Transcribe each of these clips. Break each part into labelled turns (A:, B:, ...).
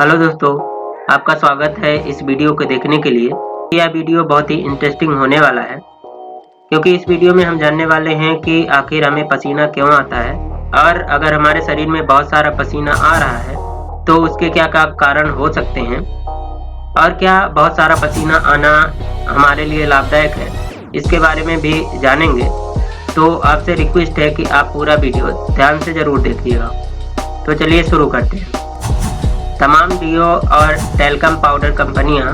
A: Hello दोस्तों, आपका स्वागत है इस वीडियो को देखने के लिए। यह वीडियो बहुत ही इंटरेस्टिंग होने वाला है क्योंकि इस वीडियो में हम जानने वाले हैं कि आखिर हमें पसीना क्यों आता है और अगर हमारे शरीर में बहुत सारा पसीना आ रहा है तो उसके क्या क्या कारण हो सकते हैं और क्या बहुत सारा पसीना आना हमारे लिए लाभदायक है, इसके बारे में भी जानेंगे। तो आपसे रिक्वेस्ट है कि आप पूरा वीडियो ध्यान से ज़रूर देखिएगा। तो चलिए शुरू करते हैं। तमाम डीओ और टैल्कम पाउडर कंपनियां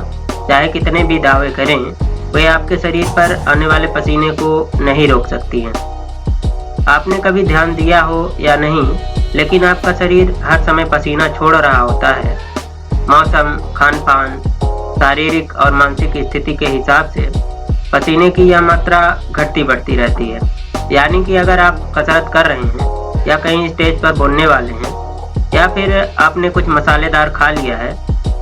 A: चाहे कितने भी दावे करें, वे आपके शरीर पर आने वाले पसीने को नहीं रोक सकती हैं। आपने कभी ध्यान दिया हो या नहीं, लेकिन आपका शरीर हर समय पसीना छोड़ रहा होता है। मौसम, खान-पान, शारीरिक और मानसिक स्थिति के हिसाब से पसीने की यह मात्रा घटती बढ़ती रहती है। यानी कि अगर आप कसरत कर रहे हैं या कहीं स्टेज पर बोलने वाले हैं या फिर आपने कुछ मसालेदार खा लिया है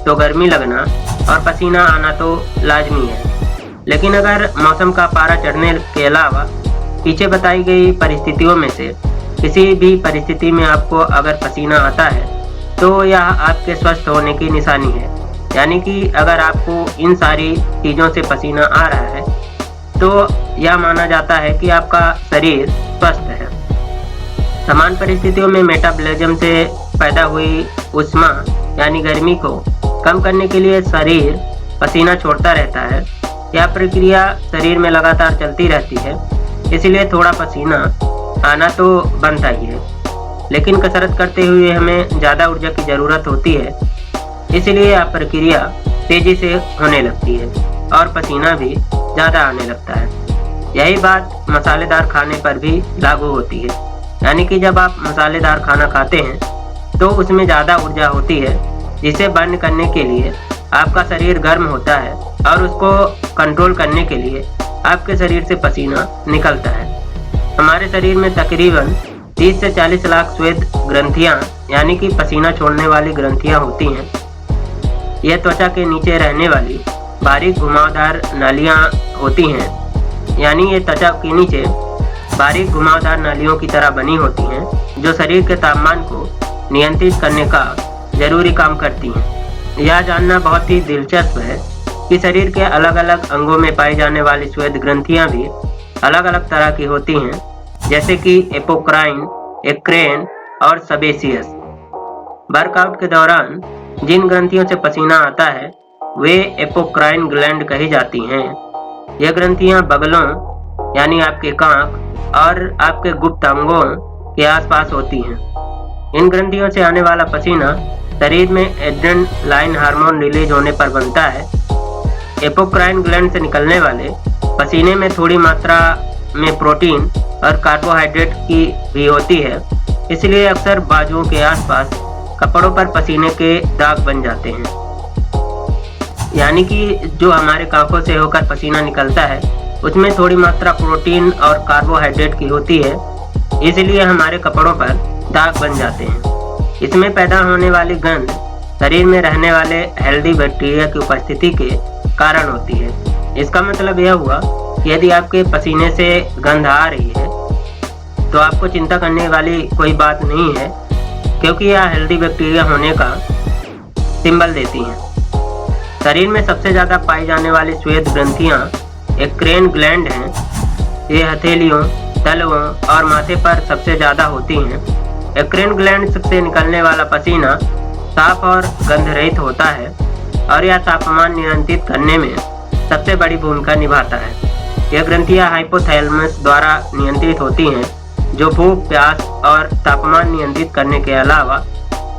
A: तो गर्मी लगना और पसीना आना तो लाजमी है। लेकिन अगर मौसम का पारा चढ़ने के अलावा पीछे बताई गई परिस्थितियों में से किसी भी परिस्थिति में आपको अगर पसीना आता है तो यह आपके स्वस्थ होने की निशानी है। यानी कि अगर आपको इन सारी चीज़ों से पसीना आ रहा है तो यह माना जाता है कि आपका शरीर स्वस्थ है। समान परिस्थितियों में मेटाबॉलिज्म से पैदा हुई ऊष्मा यानी गर्मी को कम करने के लिए शरीर पसीना छोड़ता रहता है। यह प्रक्रिया शरीर में लगातार चलती रहती है, इसलिए थोड़ा पसीना आना तो बनता ही है। लेकिन कसरत करते हुए हमें ज़्यादा ऊर्जा की ज़रूरत होती है, इसलिए यह प्रक्रिया तेज़ी से होने लगती है और पसीना भी ज़्यादा आने लगता है। यही बात मसालेदार खाने पर भी लागू होती है। यानी कि जब आप मसालेदार खाना खाते हैं तो उसमें ज़्यादा ऊर्जा होती है, जिसे बर्न करने के लिए आपका शरीर गर्म होता है और उसको कंट्रोल करने के लिए आपके शरीर से पसीना निकलता है। हमारे शरीर में तकरीबन 30 से 40 लाख श्वेत ग्रंथियाँ यानी कि पसीना छोड़ने वाली ग्रंथियाँ होती हैं। यह त्वचा के नीचे रहने वाली बारीक घुमावदार नालियाँ होती हैं। यानी ये त्वचा के नीचे बारीक घुमावदार नालियों की तरह बनी होती हैं, जो शरीर के तापमान को नियंत्रित करने का जरूरी काम करती हैं। यह जानना बहुत ही दिलचस्प है कि शरीर के अलग अलग अंगों में पाई जाने वाली श्वेत ग्रंथियां भी अलग अलग तरह की होती हैं, जैसे कि एपोक्राइन, एक्रेन और सबेसियस। वर्कआउट के दौरान जिन ग्रंथियों से पसीना आता है वे एपोक्राइन ग्लैंड कही जाती हैं। यह ग्रंथियां बगलों यानी आपके कांख और आपके गुप्त अंगों के आसपास होती हैं। इन ग्रंथियों से आने वाला पसीना शरीर में एड्रेनालाइन हार्मोन रिलीज होने पर बनता है। एपोक्राइन ग्लैंड से निकलने वाले पसीने में थोड़ी मात्रा में प्रोटीन और कार्बोहाइड्रेट की भी होती है, इसलिए अक्सर बाजुओं के आसपास कपड़ों पर पसीने के दाग बन जाते हैं। यानी कि जो हमारे कांखों से होकर पसीना निकलता है उसमें थोड़ी मात्रा प्रोटीन और कार्बोहाइड्रेट की होती है, इसलिए हमारे कपड़ों पर दाग बन जाते हैं। इसमें पैदा होने वाली गंध शरीर में रहने वाले हेल्दी बैक्टीरिया की उपस्थिति के कारण होती है। इसका मतलब यह हुआ कि यदि आपके पसीने से गंध आ रही है तो आपको चिंता करने वाली कोई बात नहीं है, क्योंकि यह हेल्दी बैक्टीरिया होने का सिंबल देती हैं। शरीर में सबसे ज़्यादा पाई जाने वाली श्वेत ग्रंथियाँ एक्रेन ग्लैंड हैं। ये हथेलियों, तलवों और माथे पर सबसे ज़्यादा होती हैं। एक्रेन ग्लैंड से निकलने वाला पसीना साफ और गंध रहित होता है और यह तापमान नियंत्रित करने में सबसे बड़ी भूमिका निभाता है। यह ग्रंथियाँ हाइपोथैलेमस द्वारा नियंत्रित होती हैं, जो भूख, प्यास और तापमान नियंत्रित करने के अलावा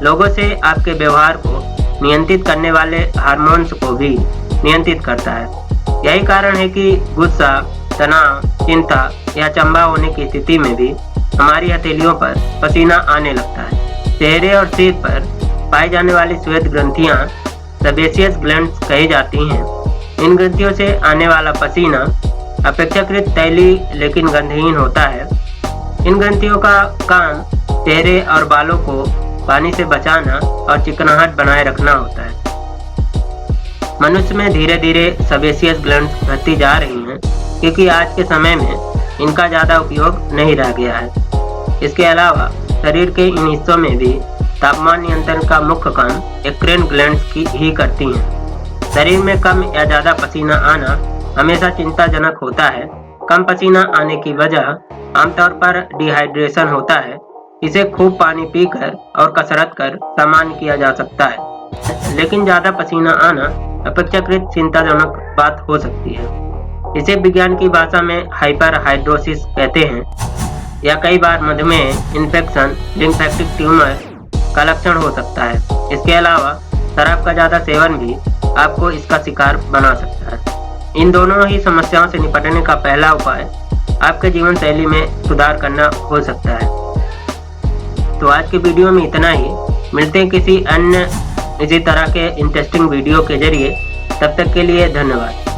A: लोगों से आपके व्यवहार को नियंत्रित करने वाले हार्मोन्स को भी नियंत्रित करता है। यही कारण है कि गुस्सा, तनाव, चिंता या चंबा होने की स्थिति में भी हमारी हथेलियों पर पसीना आने लगता है। चेहरे और सिर पर पाई जाने वाली श्वेत ग्रंथियां सेबेसियस ग्लैंड्स कही जाती हैं। इन ग्रंथियों से आने वाला पसीना अपेक्षाकृत तैलीय लेकिन गंधहीन होता है। इन ग्रंथियों का काम चेहरे और बालों को पानी से बचाना और चिकनाहट बनाए रखना होता है। मनुष्य में धीरे धीरे सेबेसियस ग्लैंड्स घटती जा रही हैं, क्योंकि आज के समय में इनका ज़्यादा उपयोग नहीं रह गया है। इसके अलावा शरीर के इन हिस्सों में भी तापमान नियंत्रण का मुख्य काम एक्रेन ग्लैंड्स की ही करती हैं। शरीर में कम या ज़्यादा पसीना आना हमेशा चिंताजनक होता है। कम पसीना आने की वजह आमतौर पर डिहाइड्रेशन होता है। इसे खूब पानी पीकर और कसरत कर सामान्य किया जा सकता है, लेकिन ज़्यादा पसीना आना अपेक्षाकृत चिंताजनक बात हो सकती है। इसे विज्ञान की भाषा में हाइपरहाइड्रोसिस कहते हैं, या कई बार मधुमेह, इन्फेक्शन, लिम्फेटिक ट्यूमर का लक्षण हो सकता है। इसके अलावा शराब का ज़्यादा सेवन भी आपको इसका शिकार बना सकता है। इन दोनों ही समस्याओं से निपटने का पहला उपाय आपके जीवन शैली में सुधार करना हो सकता है। तो आज के वीडियो में इतना ही। मिलते हैं किसी अन्य इसी तरह के इंटरेस्टिंग वीडियो के जरिए। तब तक के लिए धन्यवाद।